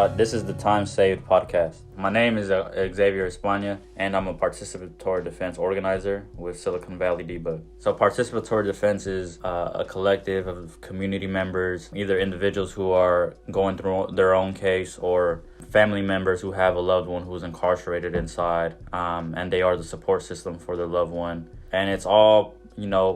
This is the Time Saved podcast. My name is Xavier Espana, and I'm a participatory defense organizer with Silicon Valley Debug. So participatory defense is a collective of community members, either individuals who are going through their own case or family members who have a loved one who's incarcerated inside, and they are the support system for their loved one. And it's all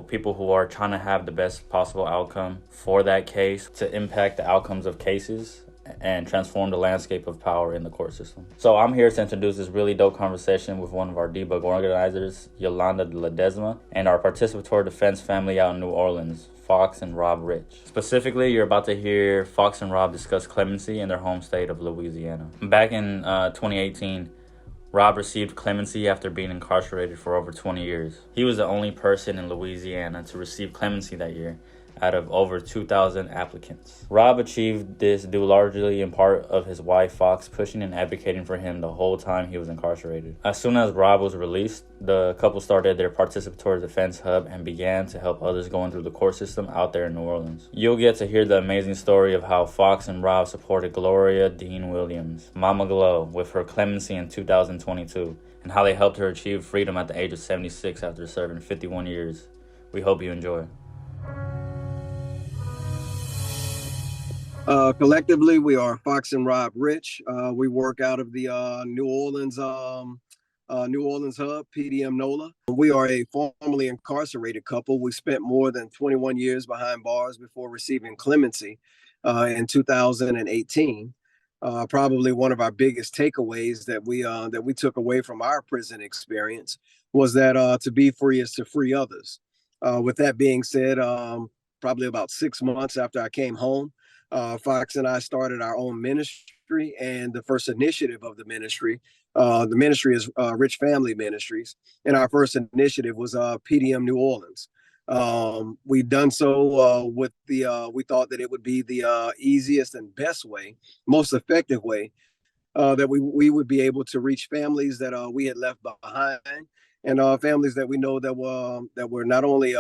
people who are trying to have the best possible outcome for that case to impact the outcomes of cases and transform the landscape of power in the court system. So I'm here to introduce this really dope conversation with one of our debug organizers, Yolanda Ledesma, and our participatory defense family out in New Orleans, Fox and Rob Rich. Specifically, you're about to hear Fox and Rob discuss clemency in their home state of Louisiana. Back in 2018, Rob received clemency after being incarcerated for over 20 years. He was the only person in Louisiana to receive clemency that year, out of over 2,000 applicants. Rob achieved this due largely in part of his wife Fox pushing and advocating for him the whole time he was incarcerated. As soon as Rob was released, the couple started their participatory defense hub and began to help others going through the court system out there in New Orleans. You'll get to hear the amazing story of how Fox and Rob supported Gloria Dean Williams, Mama Glo, with her clemency in 2022, and how they helped her achieve freedom at the age of 76 after serving 51 years. We hope you enjoy. Collectively, we are Fox and Rob Rich. We work out of the New Orleans hub, PDM NOLA. We are a formerly incarcerated couple. We spent more than 21 years behind bars before receiving clemency in 2018. Probably one of our biggest takeaways that we took away from our prison experience was that to be free is to free others. With that being said, probably about 6 months after I came home, Fox and I started our own ministry, and the first initiative of the ministry is Rich Family Ministries, and our first initiative was PDM New Orleans. We've done so with we thought that it would be the easiest and best way, most effective way that we would be able to reach families that we had left behind, and families that we know that were not only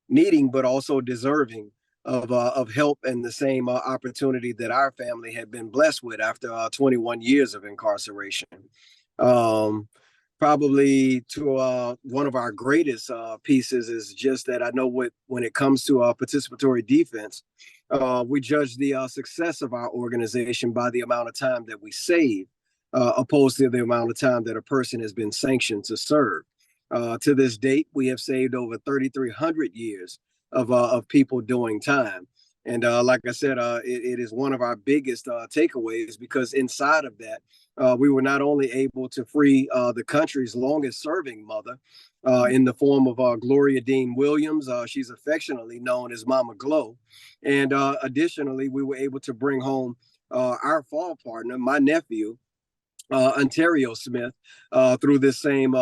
needing but also deserving of help and the same opportunity that our family had been blessed with after 21 years of incarceration. Probably to one of our greatest pieces is just that I know when it comes to participatory defense, we judge the success of our organization by the amount of time that we save, opposed to the amount of time that a person has been sanctioned to serve. To this date, we have saved over 3,300 years of people doing time. And like I said, it is one of our biggest takeaways, because inside of that, we were not only able to free the country's longest serving mother in the form of Gloria Dean Williams. She's affectionately known as Mama Glo. And additionally, we were able to bring home our fall partner, my nephew, Ontario Smith, through this same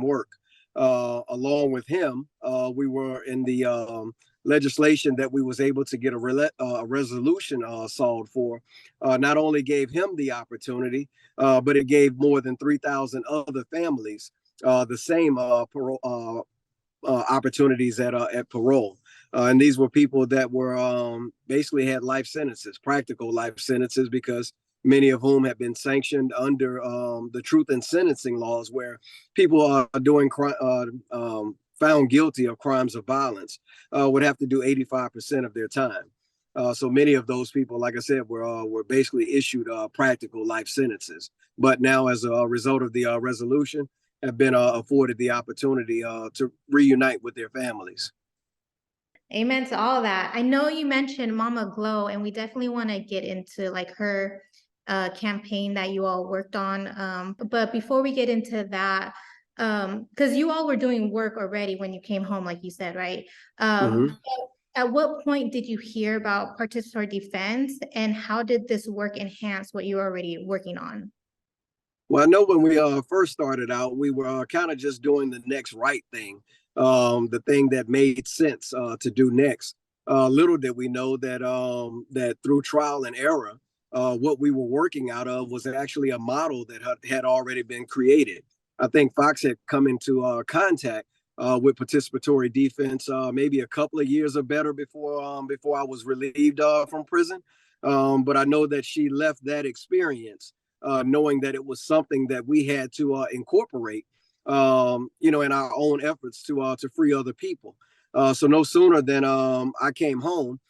work. Along with him, we were in the legislation that we was able to get a resolution solved for. Not only gave him the opportunity, but it gave more than 3,000 other families the same opportunities at parole. And these were people that were basically had life sentences, practical life sentences, because many of whom have been sanctioned under the truth in sentencing laws, where people are doing found guilty of crimes of violence would have to do 85% of their time. So many of those people, like I said, were basically issued practical life sentences. But now, as a result of the resolution, have been afforded the opportunity to reunite with their families. Amen to all of that. I know you mentioned Mama Glo, and we definitely want to get into like her campaign that you all worked on. But before we get into that, because you all were doing work already when you came home, like you said, right? At what point did you hear about participatory defense, and how did this work enhance what you were already working on? Well, I know when we first started out, we were kind of just doing the next right thing, the thing that made sense to do next. Little did we know that that through trial and error, what we were working out of was actually a model that had already been created. I think Fox had come into contact with participatory defense maybe a couple of years or better before I was relieved from prison. But I know that she left that experience knowing that it was something that we had to incorporate, in our own efforts to free other people. So no sooner than I came home,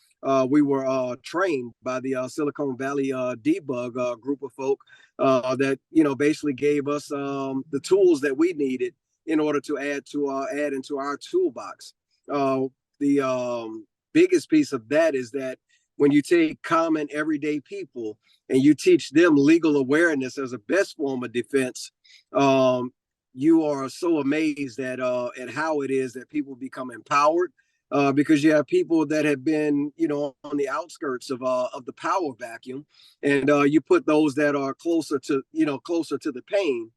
we were trained by the Silicon Valley debug group of folk that basically gave us the tools that we needed in order to add into our toolbox. The biggest piece of that is that when you take common everyday people and you teach them legal awareness as a best form of defense, you are so amazed at how it is that people become empowered, because you have people that have been, on the outskirts of the power vacuum, and you put those that are closer to the pain,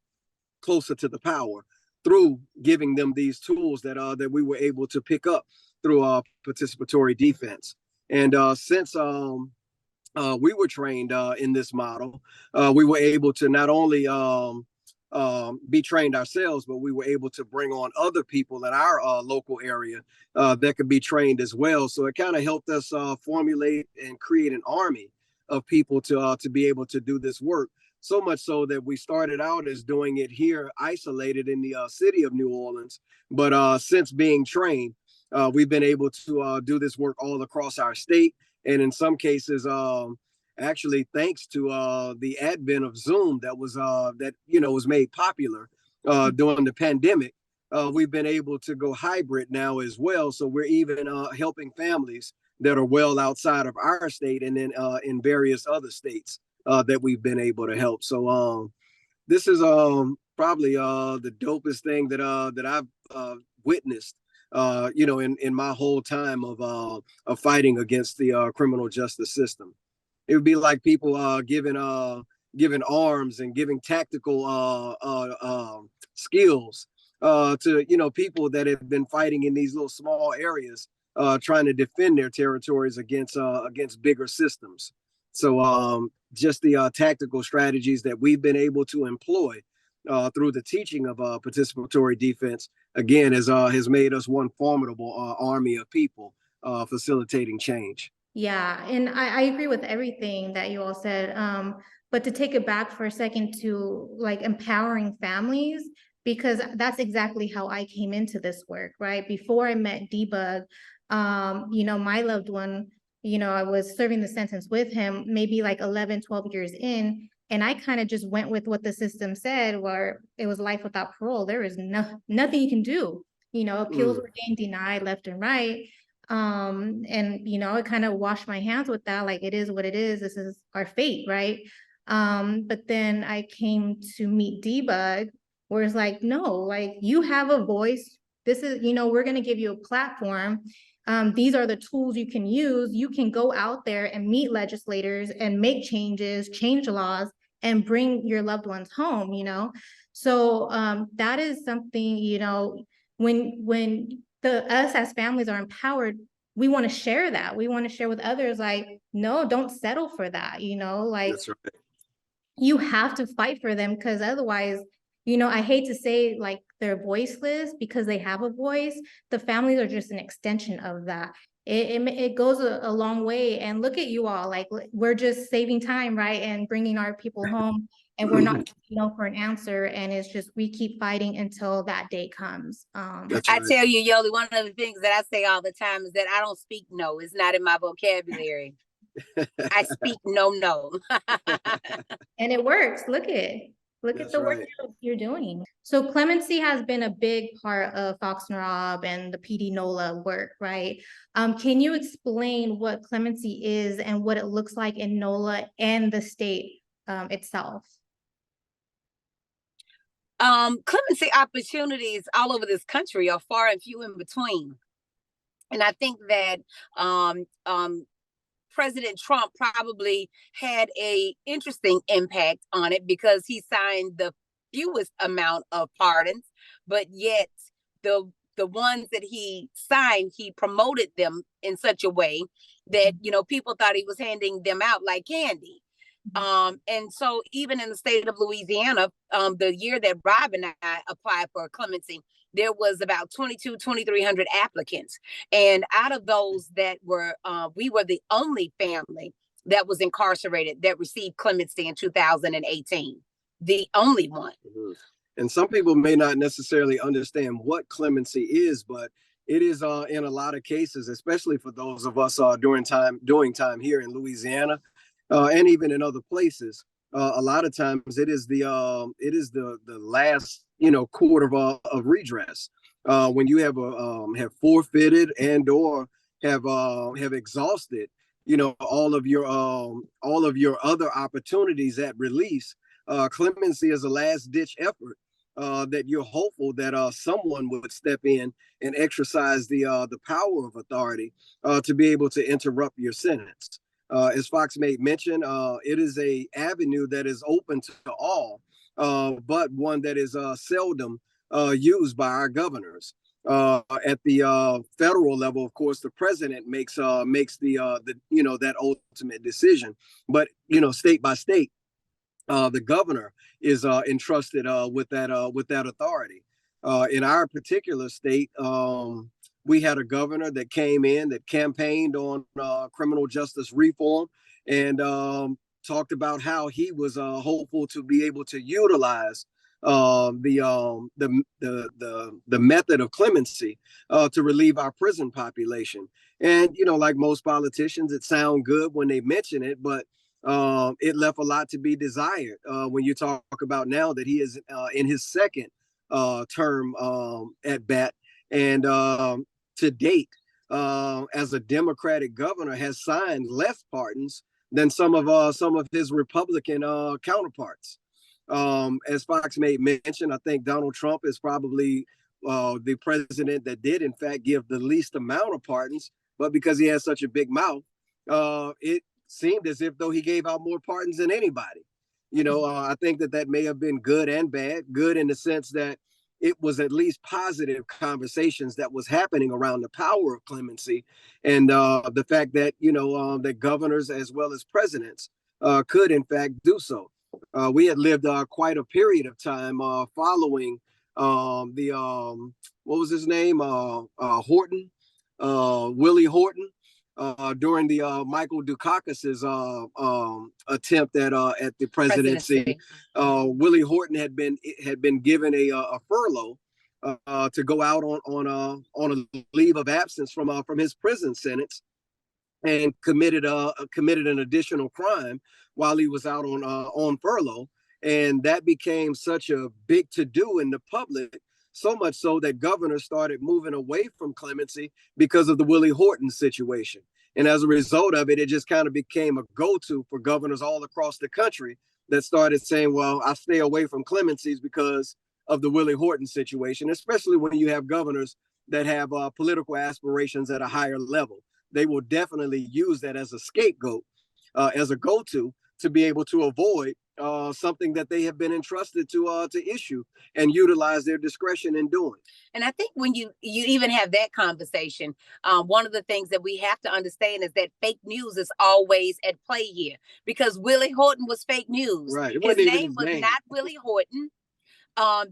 closer to the power, through giving them these tools that we were able to pick up through participatory defense. And since we were trained in this model, we were able to not only be trained ourselves, but we were able to bring on other people in our local area that could be trained as well. So it kind of helped us formulate and create an army of people to be able to do this work. So much so that we started out as doing it here, isolated in the city of New Orleans. But since being trained, we've been able to do this work all across our state, and in some cases, actually thanks to the advent of Zoom that was made popular during the pandemic, we've been able to go hybrid now as well. So we're even helping families that are well outside of our state and then in various other states that we've been able to help. So this is probably the dopest thing that I've witnessed, in my whole time of fighting against the criminal justice system. It would be like people giving arms and giving tactical skills to people that have been fighting in these little small areas, trying to defend their territories against bigger systems. So just the tactical strategies that we've been able to employ through the teaching of participatory defense, again, has made us one formidable army of people facilitating change. Yeah, and I agree with everything that you all said. But to take it back for a second to like empowering families, because that's exactly how I came into this work, right? Before I met Debug, my loved one, I was serving the sentence with him, maybe like 11, 12 years in, and I kind of just went with what the system said, where it was life without parole. There is nothing you can do. Appeals were getting denied left and right. And I kind of washed my hands with that, like it is what it is, this is our fate, right? But then I came to meet Debug, where it's like, no, like you have a voice, this is, we're going to give you a platform, these are the tools you can use, you can go out there and meet legislators and make changes, change laws, and bring your loved ones home. So that is something, when us as families are empowered, we want to share that. We want to share with others, like, no, don't settle for that. Like, That's right. You have to fight for them, because otherwise, I hate to say like they're voiceless, because they have a voice. The families are just an extension of that. It goes a long way. And look at you all, like we're just saving time, right? And bringing our people home, and we're not for an answer. And it's just, we keep fighting until that day comes. That's I right. tell you, Yoli, one of the things that I say all the time is that I don't speak no. It's not in my vocabulary. I speak no. And it works. Look at the work you're doing. So Clemency has been a big part of Fox and Rob and the PD NOLA work, right? Can you explain what Clemency is and what it looks like in NOLA and the state itself? Clemency opportunities all over this country are far and few in between. And I think that President Trump probably had a interesting impact on it, because he signed the fewest amount of pardons, but yet the ones that he signed, he promoted them in such a way that people thought he was handing them out like candy. And so even in the state of Louisiana, the year that Rob and I applied for clemency, there was about 2,300 applicants. And out of those that were, we were the only family that was incarcerated that received clemency in 2018. The only one. Mm-hmm. And some people may not necessarily understand what clemency is, but it is in a lot of cases, especially for those of us doing time here in Louisiana, and even in other places. A lot of times it is the last court of redress when you have forfeited and or have exhausted all of your other opportunities at release. Clemency is a last ditch effort that you're hopeful that someone would step in and exercise the power of authority to be able to interrupt your sentence. As Fox made mention, it is a avenue that is open to all, but one that is seldom used by our governors. At the federal level, of course, the president makes that ultimate decision. But state by state, the governor is entrusted with that authority. In our particular state, we had a governor that came in that campaigned on criminal justice reform and talked about how he was hopeful to be able to utilize the method of clemency to relieve our prison population. And like most politicians, it sounds good when they mention it, but it left a lot to be desired when you talk about now that he is in his second term at bat, and to date, as a Democratic governor, has signed less pardons than some of his Republican counterparts. As Fox made mention, I think Donald Trump is probably the president that did in fact give the least amount of pardons, but because he has such a big mouth, it seemed as if though he gave out more pardons than anybody. I think that may have been good and bad. Good in the sense that it was at least positive conversations that was happening around the power of clemency, and the fact that that governors as well as presidents could in fact do so. We had lived quite a period of time following what was his name, Horton, Willie Horton, during the Michael Dukakis's attempt at the presidency. Willie Horton had been given a furlough to go out on a leave of absence from his prison sentence, and committed an additional crime while he was out on furlough, and that became such a big to-do in the public. So much so that governors started moving away from clemency because of the Willie Horton situation. And as a result of it, it just kind of became a go-to for governors all across the country that started saying, well, I stay away from clemencies because of the Willie Horton situation, especially when you have governors that have political aspirations at a higher level. They will definitely use that as a scapegoat, as a go-to to be able to avoid something that they have been entrusted to issue and utilize their discretion in doing. And I think when you even have that conversation, one of the things that we have to understand is that fake news is always at play here, because Willie Horton was fake news. Right. His name was not Willie Horton.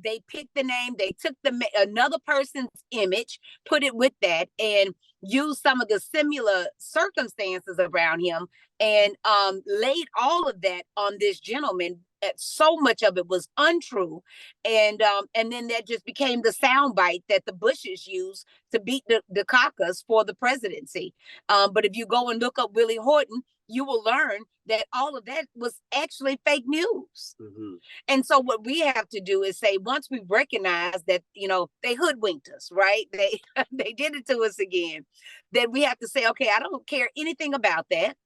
They picked the name, they took another person's image, put it with that, and used some of the similar circumstances around him, and laid all of that on this gentleman. So much of it was untrue, and then that just became the soundbite that the Bushes used to beat the caucus for the presidency. But if you go and look up Willie Horton, you will learn that all of that was actually fake news. Mm-hmm. And so what we have to do is say, once we recognize that, they hoodwinked us, right? They did it to us again, then we have to say, okay, I don't care anything about that.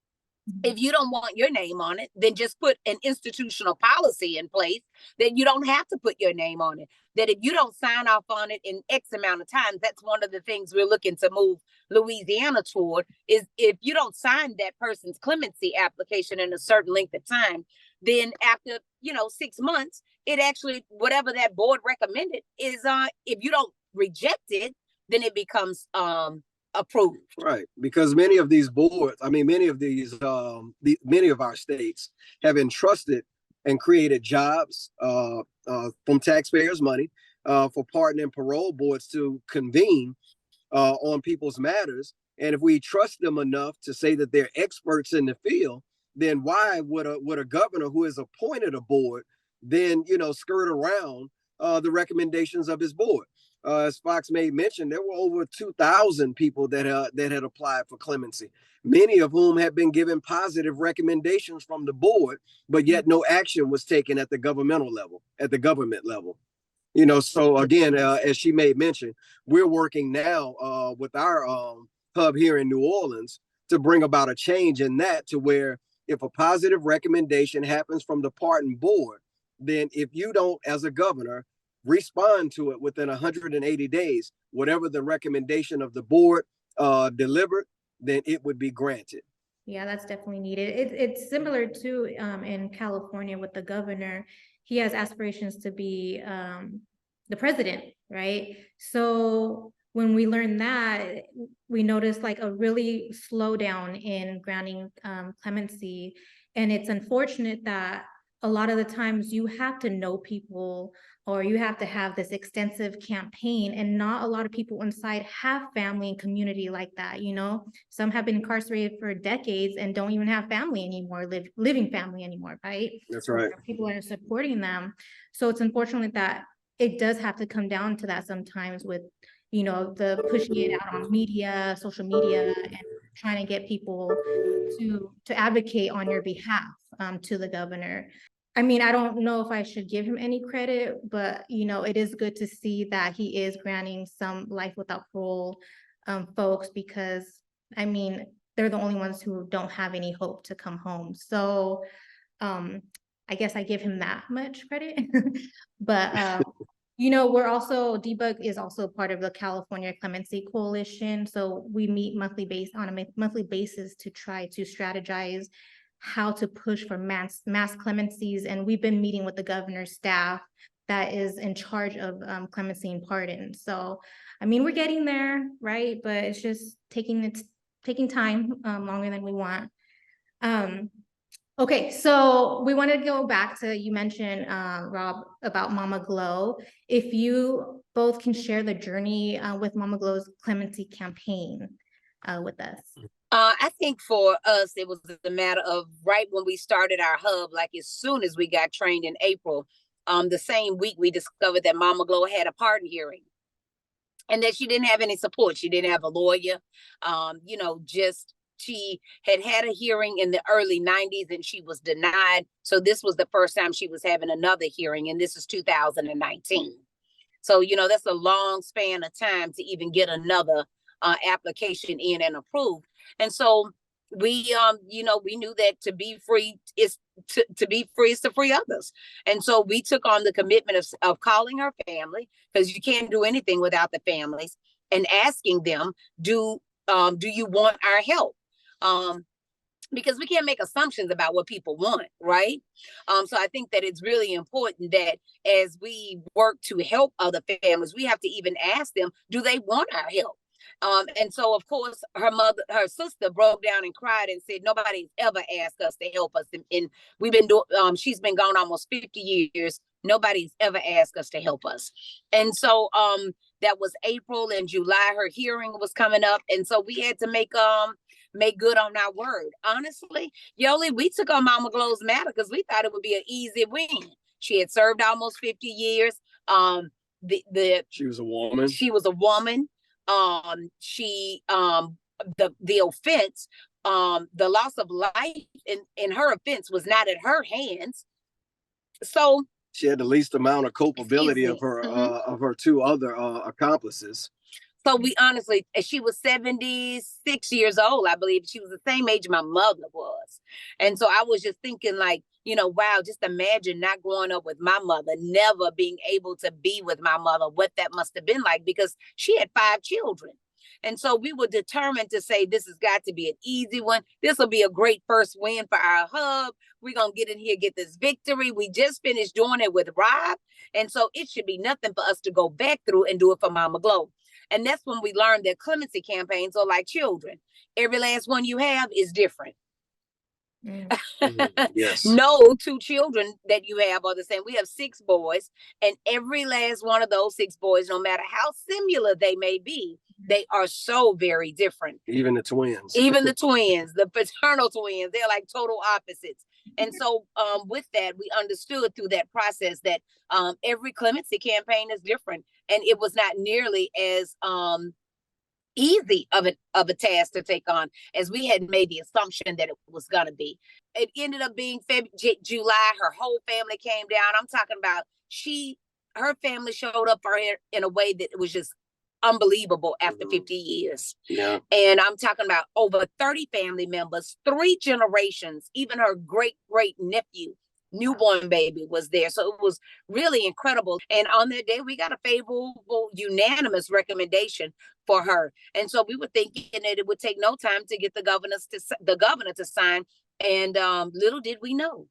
If you don't want your name on it, then just put an institutional policy in place that you don't have to put your name on it. That if you don't sign off on it in X amount of time, that's one of the things we're looking to move Louisiana toward, is if you don't sign that person's clemency application in a certain length of time, then after, 6 months, it actually, whatever that board recommended is, if you don't reject it, then it becomes, approved. Right, because many of these boards, many of our states have entrusted and created jobs from taxpayers' money for pardon and parole boards to convene on people's matters. And if we trust them enough to say that they're experts in the field, then why would a governor who has appointed a board then, skirt around the recommendations of his board? As Fox made mention, there were over 2,000 people that had applied for clemency, many of whom had been given positive recommendations from the board, but yet no action was taken at the government level. So again, as she made mention, we're working now with our hub here in New Orleans to bring about a change in that, to where if a positive recommendation happens from the pardon board, then if you don't, as a governor, respond to it within 180 days, whatever the recommendation of the board delivered, then it would be granted. Yeah, that's definitely needed. It's similar to in California with the governor. He has aspirations to be the president, right? So when we learned that, we noticed like a really slowdown in granting clemency. And it's unfortunate that a lot of the times you have to know people, or you have to have this extensive campaign, and not a lot of people inside have family and community like that. Some have been incarcerated for decades and don't even have family anymore, living family anymore, right? That's right. People are supporting them. So it's unfortunate that it does have to come down to that sometimes, with the pushing it out on media, social media, and trying to get people to advocate on your behalf to the governor. I mean, I don't know if I should give him any credit, but it is good to see that he is granting some life without parole folks, because I mean, they're the only ones who don't have any hope to come home. So I guess I give him that much credit. But we're also, DBUG is also part of the California Clemency Coalition. So we meet on a monthly basis to try to strategize how to push for mass clemencies. And we've been meeting with the governor's staff that is in charge of clemency and pardon. So, I mean, we're getting there, right? But it's just taking time, longer than we want. Okay, so we want to go back to, you mentioned, Rob, about Mama Glo. If you both can share the journey with Mama Glo's clemency campaign with us. I think for us, it was a matter of right when we started our hub, like as soon as we got trained in April, the same week we discovered that Mama Glo had a pardon hearing and that she didn't have any support. She didn't have a lawyer, she had a hearing in the early 90s and she was denied. So this was the first time she was having another hearing, and this is 2019. So, that's a long span of time to even get another application in and approved. And so we knew that to be free is to free others. And so we took on the commitment of calling her family, because you can't do anything without the families, and asking them, do you want our help? Because we can't make assumptions about what people want, right? So I think that it's really important that as we work to help other families, we have to even ask them, do they want our help? And so, of course, her sister broke down and cried and said, nobody's ever asked us to help us. And we've been she's been gone almost 50 years. Nobody's ever asked us to help us. And so that was April, and July, her hearing was coming up. And so we had to make good on our word. Honestly, Yoli, we took on Mama Glo's matter because we thought it would be an easy win. She had served almost 50 years. She was a woman. She was a woman. The offense, the loss of life in her offense was not at her hands. So she had the least amount of culpability of her two other accomplices. So we honestly, she was 76 years old, I believe. She was the same age my mother was. And so I was just thinking like, wow, just imagine not growing up with my mother, never being able to be with my mother, what that must have been like, because she had 5 children. And so we were determined to say, this has got to be an easy one. This will be a great first win for our hub. We're going to get in here, get this victory. We just finished doing it with Rob. And so it should be nothing for us to go back through and do it for Mama Glo. And that's when we learned that clemency campaigns are like children. Every last one you have is different. Yes. No two children that you have are the same. We have 6 boys, and every last one of those 6 boys, no matter how similar they may be, they are so very different. Even the twins. Even the twins, the paternal twins, they're like total opposites. And so with that, we understood through that process that every clemency campaign is different. And it was not nearly as easy of a task to take on as we had made the assumption that it was going to be. It ended up being July. Her whole family came down. I'm talking about her family showed up for her in a way that it was just unbelievable after 50 years. Yeah. And I'm talking about over 30 family members, 3 generations, even her great nephew, newborn baby was there. So it was really incredible. And on that day, we got a favorable, unanimous recommendation for her. And so we were thinking that it would take no time to get the governor to sign. And little did we know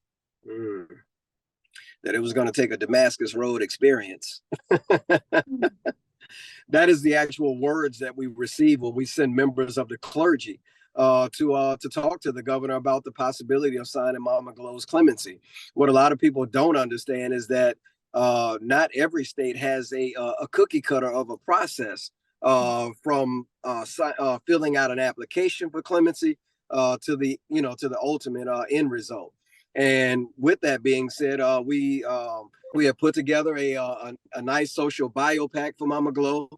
that it was going to take a Damascus Road experience. That is the actual words that we receive when we send members of the clergy to talk to the governor about the possibility of signing Mama Glo's clemency. What a lot of people don't understand is that not every state has a cookie cutter of a process from filling out an application for clemency to the ultimate end result. And with that being said, we have put together a nice social biopack for Mama Glo.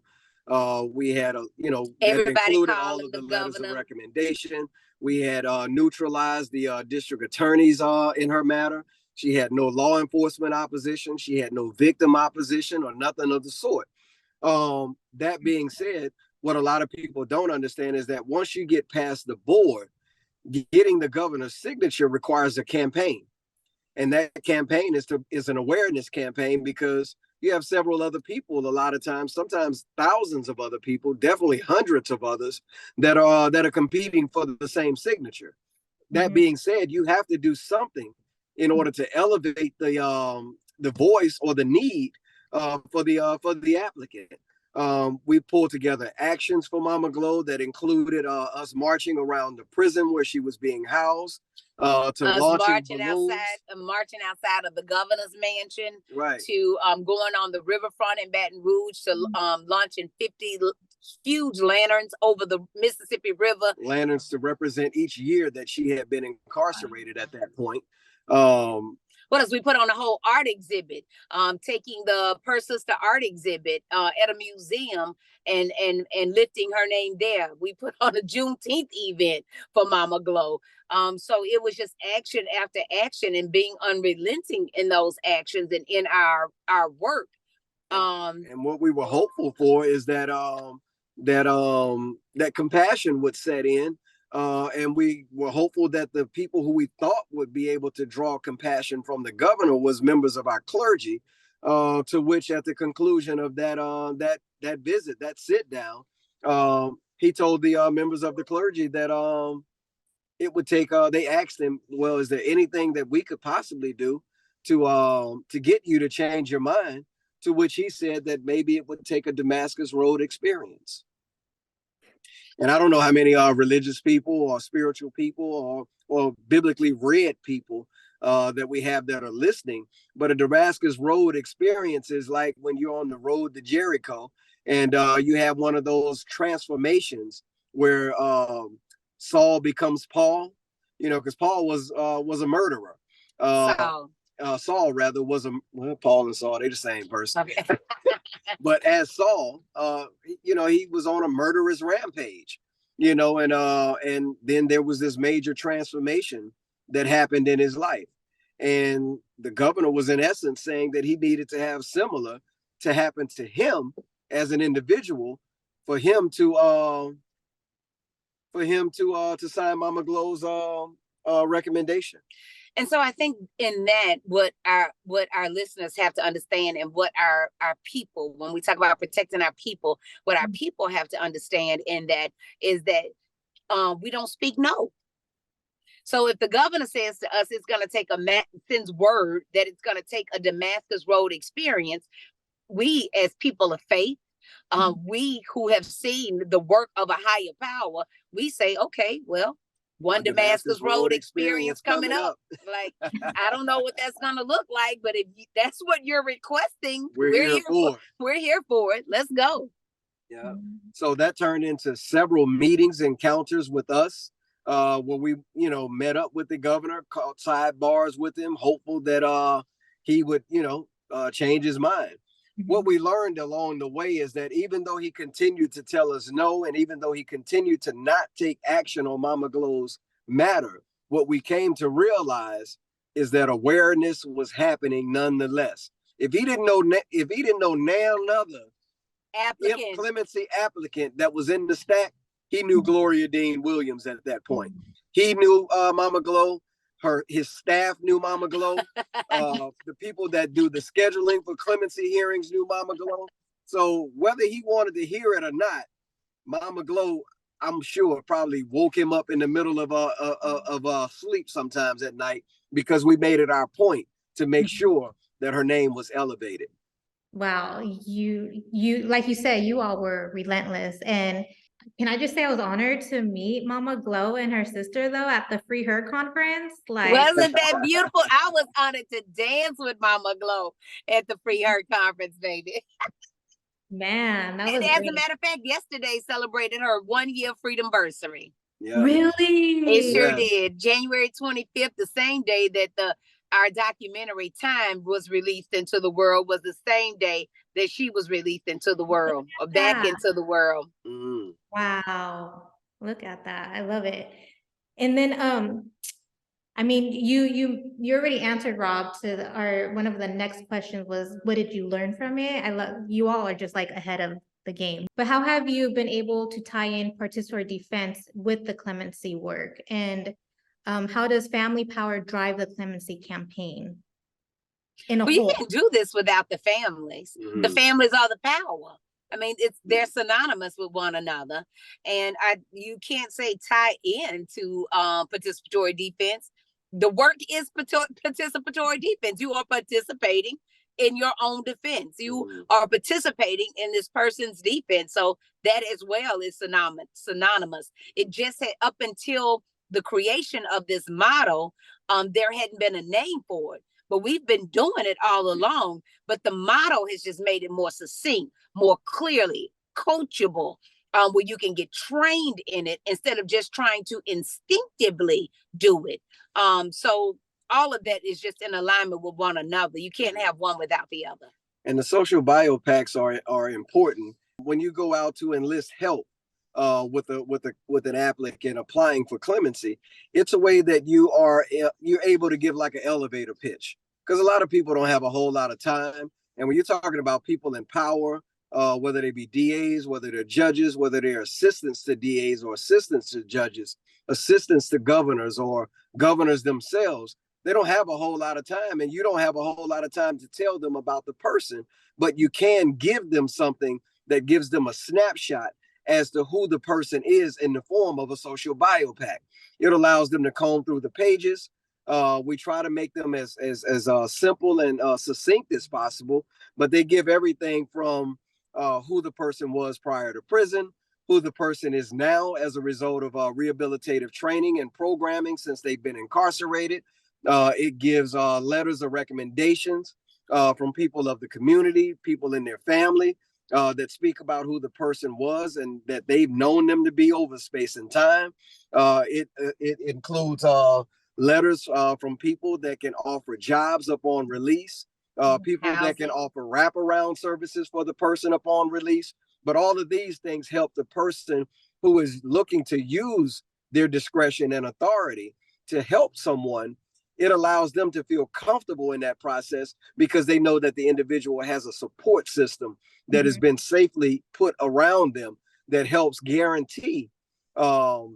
We had that included all of the letters of recommendation. We had neutralized the district attorneys in her matter. She had no law enforcement opposition. She had no victim opposition or nothing of the sort. That being said, what a lot of people don't understand is that once you get past the board, getting the governor's signature requires a campaign. And that campaign is an awareness campaign, because you have several other people, a lot of times, sometimes thousands of other people, definitely hundreds of others that are competing for the same signature. That being said, you have to do something in order to elevate the voice or the need for the applicant. We pulled together actions for Mama Glo that included us marching around the prison where she was being housed, marching outside of the governor's mansion, right, to going on the riverfront in Baton Rouge, to launching 50 huge lanterns over the Mississippi River. Lanterns to represent each year that she had been incarcerated at that point. What else? We put on a whole art exhibit, taking the Per Sister art exhibit at a museum and lifting her name there. We put on a Juneteenth event for Mama Glo. So it was just action after action and being unrelenting in those actions and in our work. And what we were hopeful for is that that compassion would set in. And we were hopeful that the people who we thought would be able to draw compassion from the governor was members of our clergy, to which at the conclusion of that visit, that sit down, he told the members of the clergy that it would take, they asked him, well, is there anything that we could possibly do to get you to change your mind? To which he said that maybe it would take a Damascus Road experience. And I don't know how many religious people or spiritual people or biblically read people that we have that are listening, but a Damascus Road experience is like when you're on the road to Jericho and you have one of those transformations where Saul becomes Paul, because Paul was a murderer. Saul rather was Paul and Saul, they're the same person. Okay. But as Saul, he was on a murderous rampage, and then there was this major transformation that happened in his life. And the governor was in essence saying that he needed to have similar to happen to him as an individual for him to sign Mama Glo's recommendation. And so I think in that, what our listeners have to understand, and what our people, when we talk about protecting our people, what our people have to understand in that is that we don't speak no. So if the governor says to us, it's going to take sends word that it's going to take a Damascus Road experience, we as people of faith, we who have seen the work of a higher power, we say, okay, well, one Damascus Road experience coming up. Like, I don't know what that's gonna look like, but if that's what you're requesting, we're here for it. We're here for it. Let's go. Yeah. So that turned into several meetings, encounters with us, where we, met up with the governor, caught sidebars with him, hopeful that he would, change his mind. What we learned along the way is that even though he continued to tell us no, and even though he continued to not take action on Mama Glo's matter, what we came to realize is that awareness was happening nonetheless. If he didn't know now another Clemency applicant that was in the stack, he knew Gloria Dean Williams at that point. He knew Mama Glo. His staff knew Mama Glo. The people that do the scheduling for clemency hearings knew Mama Glo. So whether he wanted to hear it or not, Mama Glo, I'm sure, probably woke him up in the middle of sleep sometimes at night, because we made it our point to make sure that her name was elevated. Wow, you like you said, you all were relentless. And can I just say I was honored to meet Mama Glo and her sister though at the Free Her conference. Like, wasn't that beautiful? I was honored to dance with Mama Glo at the Free Her conference, baby. Man, that was as great. A matter of fact, yesterday celebrated her 1-year freedomversary. Yeah. Really? It sure did. January 25th, the same day that our documentary Time was released into the world, was the same day that she was released into the world, or back into the world. Wow. Look at that. I love it. And then, I mean, you already answered, Rob, to one of the next questions was, what did you learn from it? I love, you all are just like ahead of the game. But how have you been able to tie in participatory defense with the clemency work? And how does family power drive the clemency campaign in a whole? You can't do this without the families. The families are the power. I mean, they're synonymous with one another. And you can't say tie in to participatory defense. The work is participatory defense. You are participating in your own defense. You are participating in this person's defense. So that as well is synonymous. It just had, up until the creation of this model, there hadn't been a name for it, but we've been doing it all along. But the model has just made it more succinct, more clearly coachable, where you can get trained in it instead of just trying to instinctively do it. So all of that is just in alignment with one another. You can't have one without the other. And the social biopacks are important. When you go out to enlist help with an applicant applying for clemency, it's a way that you're able to give like an elevator pitch, because a lot of people don't have a whole lot of time. And when you're talking about people in power, whether they be DAs, whether they're judges, whether they're assistants to DAs or assistants to judges, assistants to governors or governors themselves, they don't have a whole lot of time, and you don't have a whole lot of time to tell them about the person, but you can give them something that gives them a snapshot as to who the person is in the form of a social biopack. It allows them to comb through the pages. We try to make them as simple and succinct as possible, but they give everything from who the person was prior to prison, who the person is now as a result of rehabilitative training and programming since they've been incarcerated. It gives letters of recommendations from people of the community, people in their family, that speak about who the person was and that they've known them to be over space and time. It includes letters from people that can offer jobs upon release, people that can offer wraparound services for the person upon release. But all of these things help the person who is looking to use their discretion and authority to help someone. It allows them to feel comfortable in that process because they know that the individual has a support system that has been safely put around them that helps guarantee a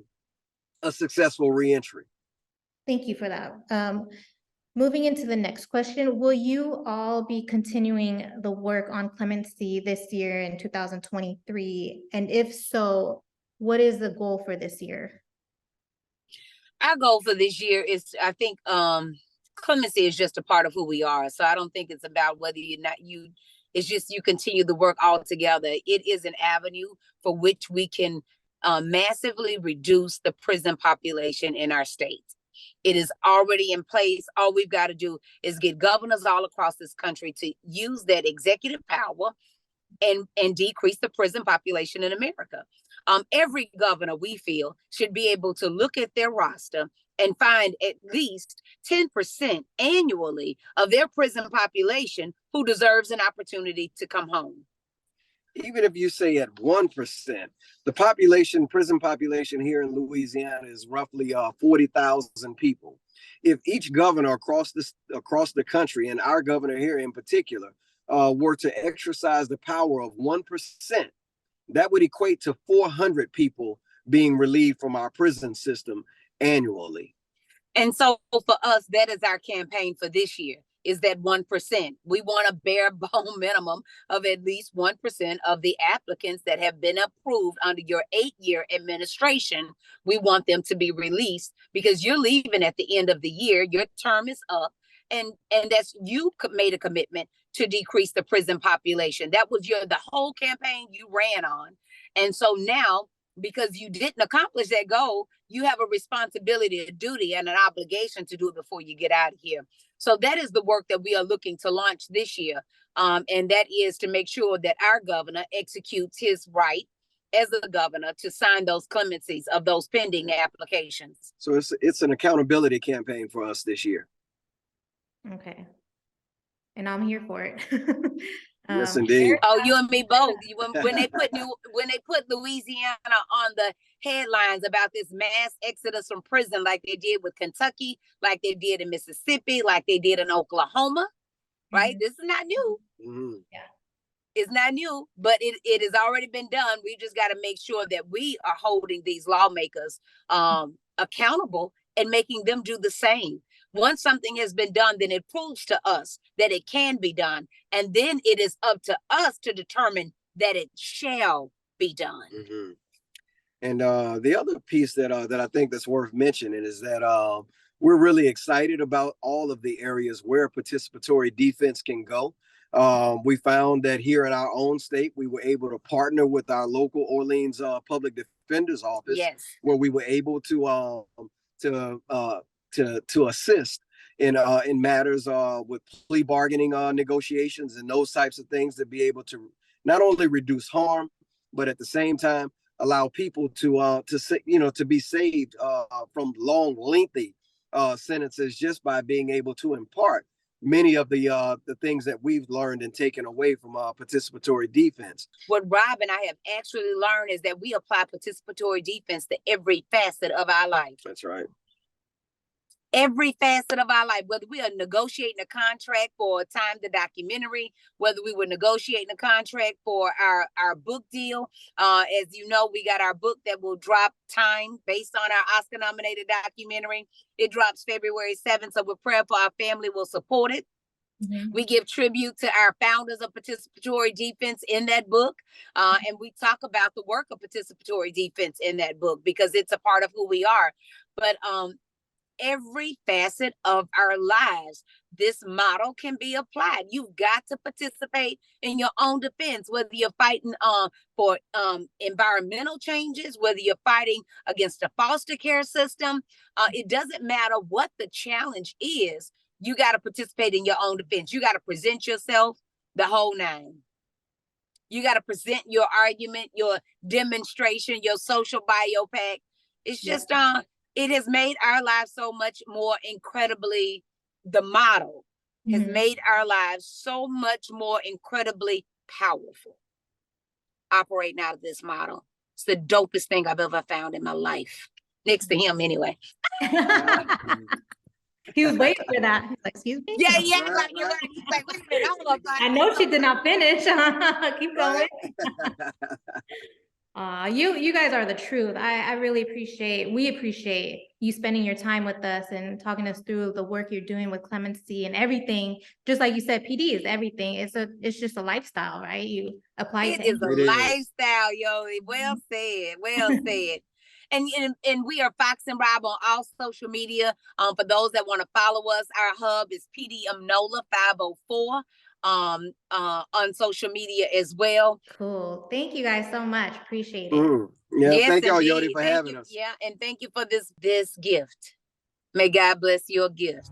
successful reentry. Thank you for that. Moving into the next question, will you all be continuing the work on clemency this year in 2023? And if so, what is the goal for this year? Our goal for this year is, I think, clemency is just a part of who we are. So I don't think it's about whether you're not it's just you continue the work all together. It is an avenue for which we can massively reduce the prison population in our state. It is already in place. All we've got to do is get governors all across this country to use that executive power and decrease the prison population in America. Every governor, we feel, should be able to look at their roster and find at least 10% annually of their prison population who deserves an opportunity to come home. Even if you say at 1%, the prison population here in Louisiana is roughly 40,000 people. If each governor across the country, and our governor here in particular, were to exercise the power of 1%, that would equate to 400 people being relieved from our prison system annually. And so for us, that is our campaign for this year, is that 1%. We want a bare bone minimum of at least 1% of the applicants that have been approved under your 8-year administration. We want them to be released because you're leaving at the end of the year. Your term is up. And that's, you made a commitment to decrease the prison population. That was the whole campaign you ran on. And so now, because you didn't accomplish that goal, you have a responsibility, a duty, and an obligation to do it before you get out of here. So that is the work that we are looking to launch this year. And that is to make sure that our governor executes his right as a governor to sign those clemencies of those pending applications. So it's an accountability campaign for us this year. Okay. And I'm here for it. Yes, indeed. Oh, you and me both. When they put Louisiana on the headlines about this mass exodus from prison, like they did with Kentucky, like they did in Mississippi, like they did in Oklahoma, right? This is not new. Yeah. It's not new, but it has already been done. We just got to make sure that we are holding these lawmakers accountable and making them do the same. Once something has been done, then it proves to us that it can be done. And then it is up to us to determine that it shall be done. Mm-hmm. And the other piece that I think that's worth mentioning is that we're really excited about all of the areas where participatory defense can go. We found that here in our own state, we were able to partner with our local Orleans Public Defender's Office, yes, where we were able to assist in matters with plea bargaining negotiations and those types of things, to be able to not only reduce harm, but at the same time allow people to be saved from long, lengthy sentences, just by being able to impart many of the things that we've learned and taken away from participatory defense. What Rob and I have actually learned is that we apply participatory defense to every facet of our life. That's right. Every facet of our life, whether we are negotiating a contract for a timed documentary, whether we were negotiating a contract for our book deal. As you know, we got our book that will drop time based on our Oscar-nominated documentary. It drops February 7th, so we're praying for our family will support it. Mm-hmm. We give tribute to our founders of participatory defense in that book. And we talk about the work of participatory defense in that book because it's a part of who we are. But every facet of our lives, this model can be applied. You've got to participate in your own defense, whether you're fighting for environmental changes, whether you're fighting against a foster care system. It doesn't matter what the challenge is. You got to participate in your own defense. You got to present yourself, the whole nine. You got to present your argument, your demonstration, your social biopack. It's just it has made our lives so much more incredibly, the model has made our lives so much more incredibly powerful. Operating out of this model. It's the dopest thing I've ever found in my life. Next to him, anyway. He was waiting for that. He's like, excuse me? Yeah. Like, you're right. He's like, wait a minute, I know she did not finish. Keep going. You guys are the truth. I really we appreciate you spending your time with us and talking us through the work you're doing with Clemency and everything. Just like you said, PD is everything. It's just a lifestyle, right? You apply it. It is a lifestyle, yo. Well said. Well said. And we are Fox and Rob on all social media. For those that want to follow us, our hub is PDM NOLA 504 on social media as well. Cool. Thank you guys so much. Appreciate it. Yeah, Yes, thank y'all, indeed. Yodi, for Thank having you. us. Yeah, and thank you for this gift. May God bless your gift.